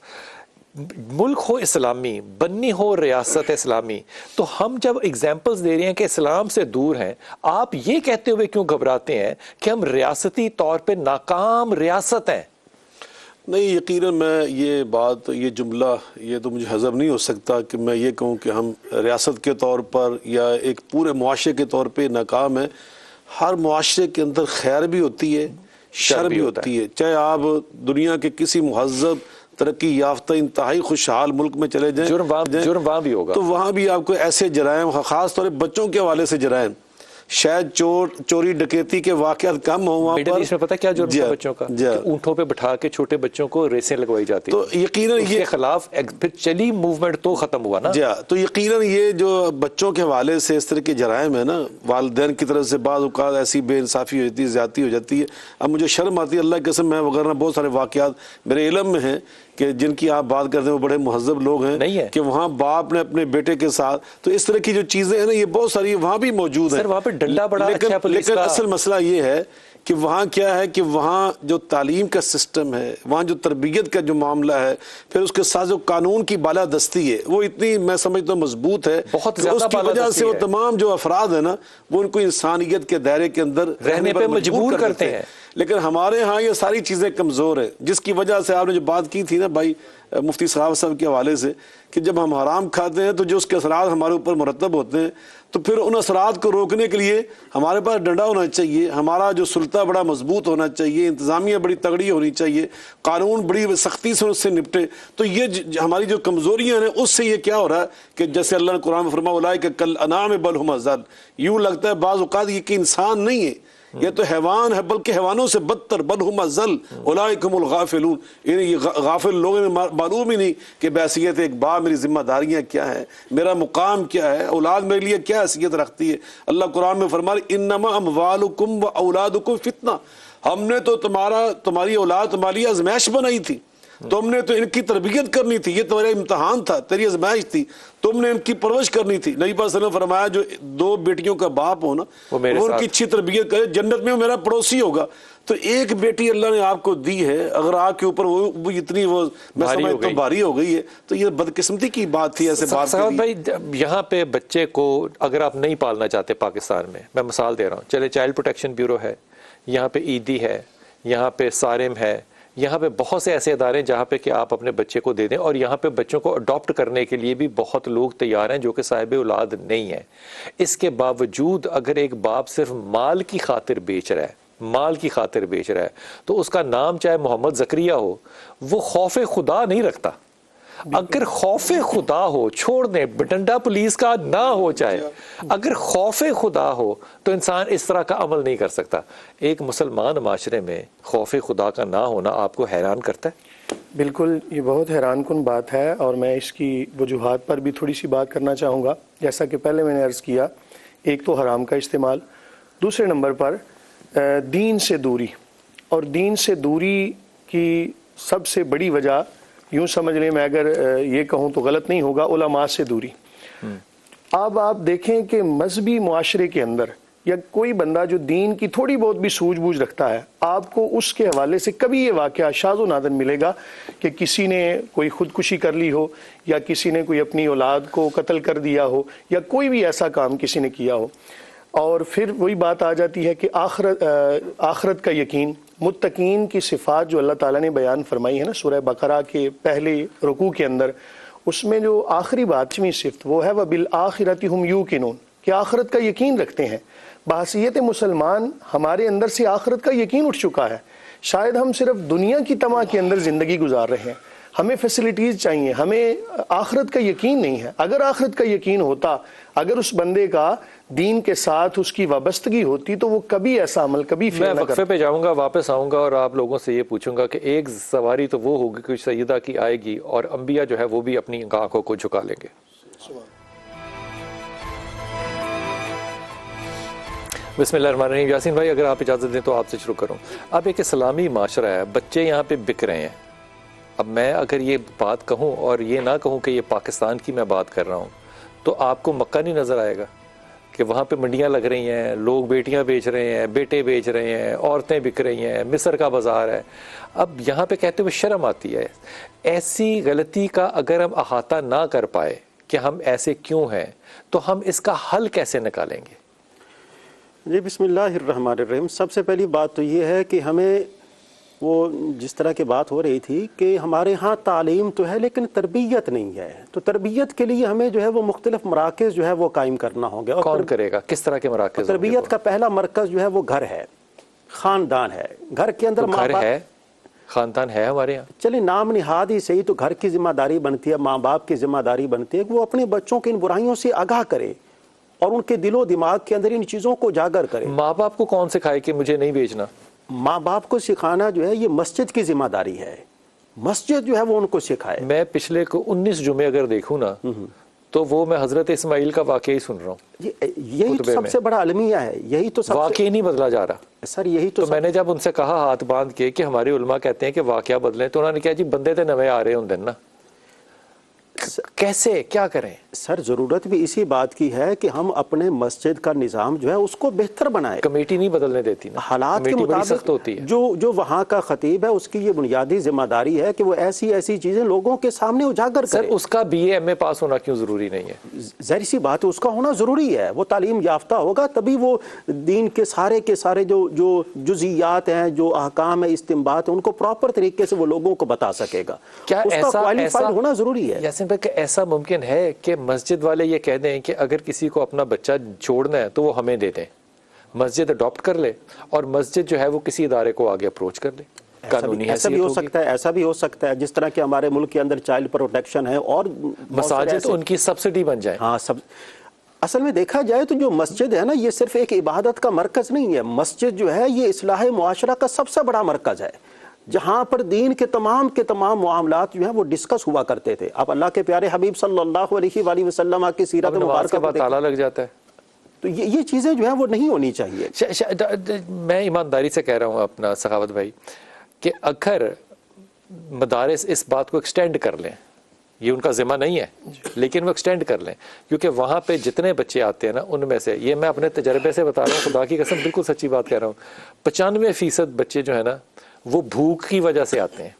ملک ہو اسلامی، بنی ہو ریاست اسلامی، تو ہم جب اگزامپلز دے رہے ہیں کہ اسلام سے دور ہیں، آپ یہ کہتے ہوئے کیوں گھبراتے ہیں کہ ہم ریاستی طور پہ ناکام ریاست ہیں؟ نہیں، یقیناً میں یہ جملہ یہ تو مجھے ہضم نہیں ہو سکتا کہ میں یہ کہوں کہ ہم ریاست کے طور پر یا ایک پورے معاشرے کے طور پہ ناکام ہیں. ہر معاشرے کے اندر خیر بھی ہوتی ہے، شر بھی ہوتی ہے. چاہے آپ دنیا کے کسی مہذب ترقی یافتہ انتہائی خوشحال ملک میں چلے جائیں، جرم وہاں بھی ہوگا، تو وہاں بھی آپ کو ایسے جرائم، خاص طور پہ بچوں کے حوالے سے جرائم شاید چوری ڈکیتی کے واقعات کم ہوں وہاں مڈل ایسٹ میں پتہ کیا جرم تھا بچوں کا؟ کہ اونٹوں پہ بٹھا کے چھوٹے بچوں کو ریسیں لگوائی جاتی، تو یقیناً اس کے خلاف پھر چلی موومنٹ تو ختم ہوا نا۔ تو یقیناً یہ جو بچوں کے حوالے سے اس طرح کے جرائم ہے نا، والدین کی طرف سے بعض اوقات ایسی بے انصافی ہو جاتی ہے، زیادتی ہو جاتی ہے۔ اب مجھے شرم آتی ہے، اللہ کی قسم، میں وغیرہ بہت سارے واقعات میرے علم میں ہیں کہ جن کی آپ بات کرتے ہیں وہ بڑے مہذب لوگ ہیں کہ وہاں باپ نے اپنے بیٹے کے ساتھ، تو اس طرح کی جو چیزیں ہیں نا یہ بہت ساری وہاں بھی موجود ہیں۔ سر وہاں پہ ڈنڈا بڑا اچھا پولیس کا، لیکن اصل مسئلہ یہ ہے کہ وہاں کیا ہے کہ وہاں جو تعلیم کا سسٹم ہے، وہاں جو تربیت کا جو معاملہ ہے، پھر اس کے ساتھ جو قانون کی بالادستی ہے وہ اتنی میں سمجھتا ہوں مضبوط ہے، بہت زیادہ اس کی وجہ سے وہ تمام جو افراد ہیں نا وہ ان کو انسانیت کے دائرے کے اندر رہنے پہ مجبور کرتے ہیں۔ لیکن ہمارے ہاں یہ ساری چیزیں کمزور ہیں، جس کی وجہ سے آپ نے جو بات کی تھی نا بھائی مفتی صاحب کے حوالے سے، کہ جب ہم حرام کھاتے ہیں تو جو اس کے اثرات ہمارے اوپر مرتب ہوتے ہیں، تو پھر ان اثرات کو روکنے کے لیے ہمارے پاس ڈنڈا ہونا چاہیے، ہمارا جو سلطہ بڑا مضبوط ہونا چاہیے، انتظامیہ بڑی تگڑی ہونی چاہیے، قانون بڑی سختی سے اس سے نپٹے۔ تو یہ ہماری جو کمزوریاں ہیں اس سے یہ کیا ہو رہا ہے کہ جیسے اللہ نے قرآن میں فرمایا اولئک کالانعام بل ھم اضل، یوں لگتا ہے بعض اوقات یہ کہ انسان نہیں ہے، یہ تو حیوان ہے، بلکہ حیوانوں سے بدتر، بل ھم اضل اولئک ھم الغافلون، یعنی یہ غافل لوگ معلوم ہی نہیں کہ بحیثیت ایک باپ میری ذمہ داریاں کیا ہیں، میرا مقام کیا ہے، اولاد میرے لیے کیا حیثیت رکھتی ہے۔ اللہ قرآن میں فرمایا انما اموالکم و اولادکم فتنہ، ہم نے تو تمہاری اولاد تمہاری لیے آزمائش بنائی تھی، تم نے تو ان کی تربیت کرنی تھی، یہ تمہارا امتحان تھا، تیری آزمائش تھی، تم نے ان کی پرورش کرنی تھی۔ نبی پاک صلی اللہ علیہ وسلم نے فرمایا جو 2 بیٹیوں کا باپ ہو نا وہ ان کی اچھی تربیت کرے، جنت میں وہ میرا پڑوسی ہوگا۔ تو ایک بیٹی اللہ نے آپ کو دی ہے، اگر آپ کے اوپر وہ اتنی وہ میں سمجھتا ہوں بھاری ہو گئی ہے، تو یہ بدقسمتی کی بات تھی۔ ایسے بات صاحب بھائی یہاں پہ بچے کو اگر آپ نہیں پالنا چاہتے پاکستان میں مثال دے رہا ہوں، چلے چائلڈ پروٹیکشن بیورو ہے، یہاں پہ ایدی ہے، یہاں پہ سارم ہے، یہاں پہ بہت سے ایسے ادارے ہیں جہاں پہ کہ آپ اپنے بچے کو دے دیں، اور یہاں پہ بچوں کو اڈاپٹ کرنے کے لیے بھی بہت لوگ تیار ہیں جو کہ صاحب اولاد نہیں ہیں۔ اس کے باوجود اگر ایک باپ صرف مال کی خاطر بیچ رہا ہے تو اس کا نام چاہے محمد زکریا ہو، وہ خوف خدا نہیں رکھتا۔ اگر خوف خدا ہو، چھوڑ دیں ڈنڈا پولیس کا نہ ہو، چاہے اگر خوف خدا ہو تو انسان اس طرح کا عمل نہیں کر سکتا۔ ایک مسلمان معاشرے میں خوف خدا کا نہ ہونا آپ کو حیران کرتا ہے؟ بالکل، یہ بہت حیران کن بات ہے، اور میں اس کی وجوہات پر بھی تھوڑی سی بات کرنا چاہوں گا۔ جیسا کہ پہلے میں نے عرض کیا، ایک تو حرام کا استعمال، دوسرے نمبر پر دین سے دوری، اور دین سے دوری کی سب سے بڑی وجہ یوں سمجھ لیں، میں اگر یہ کہوں تو غلط نہیں ہوگا، علماء سے دوری۔ اب آپ دیکھیں کہ مذہبی معاشرے کے اندر یا کوئی بندہ جو دین کی تھوڑی بہت بھی سوجھ بوجھ رکھتا ہے، آپ کو اس کے حوالے سے کبھی یہ واقعہ شاذ و نادر ملے گا کہ کسی نے کوئی خودکشی کر لی ہو، یا کسی نے کوئی اپنی اولاد کو قتل کر دیا ہو، یا کوئی بھی ایسا کام کسی نے کیا ہو۔ اور پھر وہی بات آ جاتی ہے کہ آخرت کا یقین، متقین کی صفات جو اللہ تعالیٰ نے بیان فرمائی ہے نا سورہ بقرہ کے پہلے رکوع کے اندر، اس میں جو آخری بات 5ویں صفت وہ ہے وَبِالْآخِرَةِ هُمْ يُوقِنُونَ، کہ آخرت کا یقین رکھتے ہیں۔ بحیثیت مسلمان ہمارے اندر سے آخرت کا یقین اٹھ چکا ہے، شاید ہم صرف دنیا کی طمع کے اندر زندگی گزار رہے ہیں، ہمیں فیسلٹیز چاہیے، ہمیں آخرت کا یقین نہیں ہے۔ اگر آخرت کا یقین ہوتا، اگر اس بندے کا دین کے ساتھ اس کی وابستگی ہوتی، تو وہ کبھی ایسا عمل کبھی میں وقفے پہ جاؤں گا، واپس آؤں گا اور آپ لوگوں سے یہ پوچھوں گا کہ ایک سواری تو وہ ہوگی کہ سیدہ کی آئے گی اور انبیاء جو ہے وہ بھی اپنی آنکھوں کو جھکا لیں گے۔ بسم اللہ الرحمن الرحیم۔ یاسین بھائی اگر آپ اجازت دیں تو آپ سے شروع کروں۔ اب ایک اسلامی معاشرہ ہے، بچے یہاں پہ بک رہے ہیں۔ اب میں اگر یہ بات کہوں اور یہ نہ کہوں کہ یہ پاکستان کی میں بات کر رہا ہوں، تو آپ کو مکہ نہیں نظر آئے گا کہ وہاں پہ منڈیاں لگ رہی ہیں، لوگ بیٹیاں بیچ رہے ہیں، بیٹے بیچ رہے ہیں، عورتیں بک رہی ہیں، مصر کا بازار ہے۔ اب یہاں پہ کہتے ہوئے شرم آتی ہے۔ ایسی غلطی کا اگر ہم احاطہ نہ کر پائے کہ ہم ایسے کیوں ہیں، تو ہم اس کا حل کیسے نکالیں گے؟ جی بسم اللہ الرحمن الرحیم۔ سب سے پہلی بات تو یہ ہے کہ ہمیں وہ جس طرح کی بات ہو رہی تھی کہ ہمارے ہاں تعلیم تو ہے لیکن تربیت نہیں ہے، تو تربیت کے لیے ہمیں جو ہے وہ مختلف مراکز جو ہے وہ قائم کرنا ہوں گے۔ اور کون کرے گا؟ کس طرح کے مراکز؟ تربیت کا پہلا مرکز جو ہے وہ گھر ہے، خاندان ہے۔ گھر کے اندر گھر ہے، خاندان ہے ہمارے یہاں، چلے نام نہاد ہی صحیح، تو گھر کی ذمہ داری بنتی ہے، ماں باپ کی ذمہ داری بنتی ہے کہ وہ اپنے بچوں کی ان برائیوں سے آگاہ کرے، اور ان کے دل و دماغ کے اندر ان چیزوں کو اجاگر کرے. ماں باپ کو کون سکھائے کہ مجھے نہیں بھیجنا؟ ماں باپ کو سکھانا جو ہے یہ مسجد کی ذمہ داری ہے. مسجد جو ہے وہ ان کو سکھائے. میں پچھلے کو 19 جمعے اگر دیکھوں نا تو وہ میں حضرت اسماعیل کا واقعہ ہی سن رہا ہوں. یہی تو سب سے بڑا المیہ ہے. یہی تو واقعہ نہیں بدلا جا رہا سر. یہی تو میں نے جب ان سے کہا ہاتھ باندھ کے کہ ہمارے علماء کہتے ہیں کہ واقعہ بدلیں، تو انہوں نے کہا جی بندے تے نوے آ رہے ہوں دن نا، کیسے کیا کریں؟ سر ضرورت بھی اسی بات کی ہے کہ ہم اپنے مسجد کا نظام جو ہے اس کو بہتر بنائیں. کمیٹی نہیں بدلنے دیتی نا، حالات کے کمیٹی بڑی مطابق سخت ہوتی ہے. جو وہاں کا خطیب ہے اس کی یہ بنیادی ذمہ داری ہے کہ وہ ایسی چیزیں لوگوں کے سامنے اجاگر سر کرے. اس کا بی اے ایم اے پاس ہونا کیوں ضروری نہیں ہے؟ ظاہر سی بات ہے اس کا ہونا ضروری ہے. وہ تعلیم یافتہ ہوگا تبھی وہ دین کے سارے جو جزیات ہیں، جو احکام ہے، استنباط ہیں، ان کو پراپر طریقے سے وہ لوگوں کو بتا سکے گا. کیا اس کا کوالیفائڈ ہونا ضروری ہے. یاسین بھائی، کہ ایسا ممکن ہے کہ مسجد والے یہ کہہ دیں کہ اگر کسی کو اپنا بچہ چھوڑنا ہے تو وہ ہمیں دے دیں، مسجد اڈاپٹ کر لے اور مسجد جو ہے وہ کسی ادارے کو آگے اپروچ کر لے؟ ایسا بھی ہو سکتا ہے. ایسا بھی ہو سکتا ہے جس طرح کہ ہمارے ملک کے اندر چائلڈ پروٹیکشن ہے اور مساجد ان کی سبسڈی بن جائے. ہاں اصل میں دیکھا جائے تو جو مسجد ہے نا یہ صرف ایک عبادت کا مرکز نہیں ہے. مسجد جو ہے یہ اصلاح معاشرہ کا سب سے بڑا مرکز ہے، جہاں پر دین کے تمام معاملات جو ہیں وہ ڈسکس ہوا کرتے تھے. اب اللہ کے پیارے حبیب صلی اللہ علیہ وآلہ وسلم کی سیرت مبارکہ بعد تالا لگ جاتا ہے. تو یہ چیزیں جو ہیں وہ نہیں ہونی چاہیے. میں ایمانداری سے کہہ رہا ہوں اپنا سخاوت بھائی کہ اگر مدارس اس بات کو ایکسٹینڈ کر لیں، یہ ان کا ذمہ نہیں ہے لیکن وہ ایکسٹینڈ کر لیں، کیونکہ وہاں پہ جتنے بچے آتے ہیں نا ان میں سے، یہ میں اپنے تجربے سے بتا رہا ہوں، خدا کی قسم بالکل سچی بات کہہ رہا ہوں، 95% بچے جو ہے نا وہ بھوک کی وجہ سے آتے ہیں،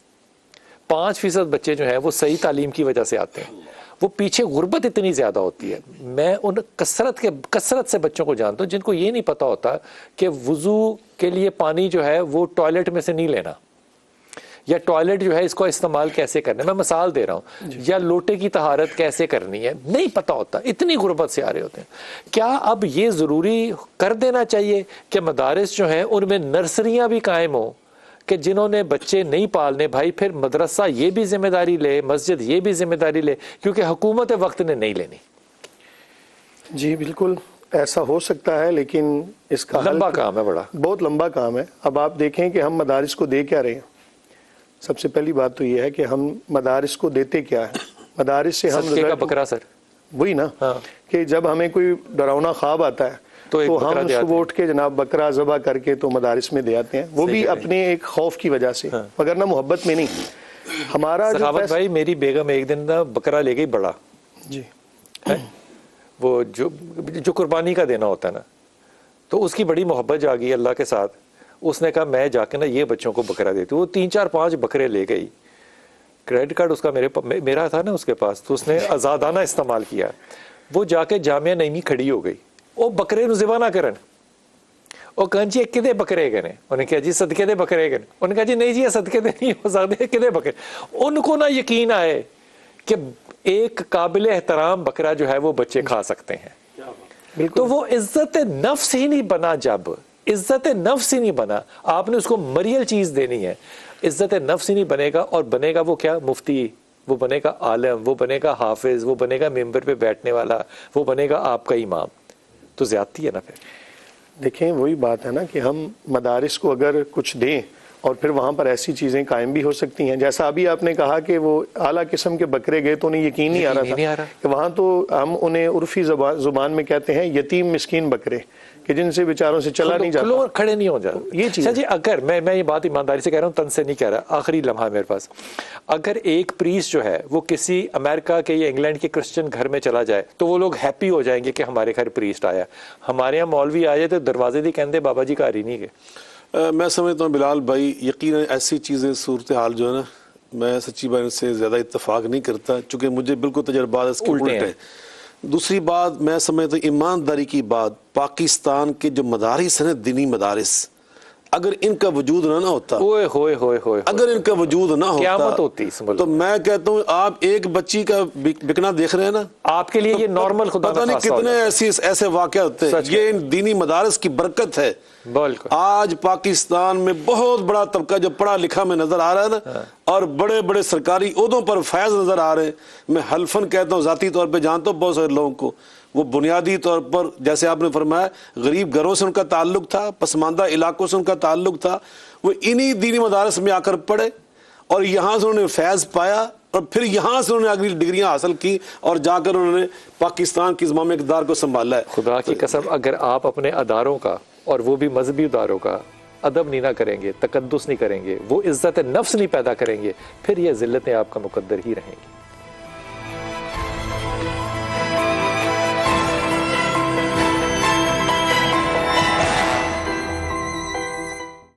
5% بچے جو ہیں وہ صحیح تعلیم کی وجہ سے آتے ہیں. وہ پیچھے غربت اتنی زیادہ ہوتی ہے. میں ان کثرت سے بچوں کو جانتا ہوں جن کو یہ نہیں پتا ہوتا کہ وضو کے لیے پانی جو ہے وہ ٹوائلٹ میں سے نہیں لینا، یا ٹوائلٹ جو ہے اس کو استعمال کیسے کرنا ہے. میں مثال دے رہا ہوں. یا لوٹے کی طہارت کیسے کرنی ہے نہیں پتا ہوتا، اتنی غربت سے آ رہے ہوتے ہیں. کیا اب یہ ضروری کر دینا چاہیے کہ مدارس جو ہیں ان میں نرسریاں بھی قائم ہوں کہ جنہوں نے بچے نہیں پالنے بھائی پھر مدرسہ یہ بھی ذمہ داری لے، مسجد یہ بھی ذمہ داری لے، کیونکہ حکومت وقت نے نہیں لینی؟ جی بالکل ایسا ہو سکتا ہے، لیکن اس کا لمبا کام ہے، بڑا بہت لمبا کام ہے. اب آپ دیکھیں کہ ہم مدارس کو دے کیا رہے ہیں. سب سے پہلی بات تو یہ ہے کہ ہم مدارس کو دیتے کیا ہے. مدارس سے ہم صدقے کا بکرا سر وہی نا کہ جب ہمیں کوئی ڈراؤنا خواب آتا ہے تو ہم صبح اٹھ کے جناب بکرا ذبح کر کے تو مدارس میں دے آتے ہیں، وہ بھی اپنے ایک خوف کی وجہ سے، مگر نہ محبت میں نہیں. ہمارا سخاوت بھائی، میری بیگم ایک دن نا بکرا لے گئی بڑا، جی وہ جو قربانی کا دینا ہوتا ہے نا، تو اس کی بڑی محبت جاگی اللہ کے ساتھ. اس نے کہا میں جا کے نا یہ بچوں کو بکرا دیتی ہوں. وہ 3-4-5 بکرے لے گئی. کریڈٹ کارڈ اس کا میرا تھا نا اس کے پاس، تو اس نے آزادانہ استعمال کیا. وہ جا کے جامعہ نعیمی کھڑی ہو گئی. وہ بکرے نو ذبح نہ کرن، وہ کہن جی کدے بکرے گنے، انہوں نے کہا جی صدقے دے بکرے گنے. انہوں نے کہا جی نہیں جی یہ صدقے دے نہیں ہو سکتے، کدے بکرے. ان کو نہ یقین آئے کہ ایک قابل احترام بکرا جو ہے وہ بچے کھا سکتے ہیں. تو وہ عزت نفس ہی نہیں بنا. جب عزت نفس ہی نہیں بنا، آپ نے اس کو مریل چیز دینی ہے. عزت نفس ہی نہیں بنے گا، اور بنے گا وہ کیا؟ مفتی، وہ بنے گا عالم، وہ بنے گا حافظ، وہ بنے گا ممبر پہ بیٹھنے والا، وہ بنے گا آپ کا امام. تو زیادتی ہے نا. پھر دیکھیں وہی بات ہے نا کہ ہم مدارس کو اگر کچھ دیں اور پھر وہاں پر ایسی چیزیں قائم بھی ہو سکتی ہیں. جیسا ابھی آپ نے کہا کہ وہ اعلیٰ قسم کے بکرے گئے تو انہیں یقین نہیں آ رہا تھا کہ وہاں تو ہم انہیں عرفی زبان میں کہتے ہیں یتیم مسکین بکرے، کہ جن سے بیچاروں سے چلا نہیں جاتا، کھڑے نہیں ہو جاتے. یہ چیز جی اگر میں یہ بات ایمانداری سے کہہ رہا ہوں، تن سے نہیں کہہ رہا، آخری لمحہ میرے پاس، اگر ایک پریسٹ جو ہے وہ کسی امریکہ کے یا انگلینڈ کے کرسچن گھر میں چلا جائے تو وہ لوگ ہیپی ہو جائیں گے کہ ہمارے گھر پریسٹ آیا. ہمارے یہاں مولوی آ جائے تو دروازے دی کہندے بابا جی گھر ہی نہیں گئے. میں سمجھتا ہوں بلال بھائی یقیناً ایسی چیزیں صورتحال جو ہے نا، میں سچی بات سے زیادہ اتفاق نہیں کرتا، چونکہ مجھے بالکل تجربات اس کے الٹ ہیں. دوسری بات میں سمجھتا ہوں ایمانداری کی بات، پاکستان کے جو مدارس ہیں دینی مدارس، اگر ان کا وجود نہ ہوتا، اگر ان کا وجود نہ ہوتا قیامت ہوتی تو میں کہتا ہوں آپ ایک بچی کا بکنا دیکھ رہے ہیں نا، آپ کے لیے یہ نارمل، خدا پتہ نہیں کتنے ایسے واقعہ ہوتے ہیں. یہ ان دینی مدارس کی برکت ہے. آج پاکستان میں بہت بڑا طبقہ جو پڑھا لکھا میں نظر آ رہا ہے نا، اور بڑے بڑے سرکاری عہدوں پر فیض نظر آ رہے ہیں. میں حلفاً کہتا ہوں، ذاتی طور پہ جانتا ہوں بہت سارے لوگوں کو، وہ بنیادی طور پر جیسے آپ نے فرمایا غریب گھروں سے ان کا تعلق تھا، پسماندہ علاقوں سے ان کا تعلق تھا، وہ انہی دینی مدارس میں آ کر پڑھے اور یہاں سے انہوں نے فیض پایا اور پھر یہاں سے انہوں نے اگلی ڈگریاں حاصل کی اور جا کر انہوں نے پاکستان کی زمام اقتدار کو سنبھالا ہے۔ خدا کی قسم اگر آپ اپنے اداروں کا اور وہ بھی مذہبی اداروں کا ادب نہیں نہ کریں گے، تقدس نہیں کریں گے، وہ عزت نفس نہیں پیدا کریں گے، پھر یہ ذلتیں آپ کا مقدر ہی رہیں گی۔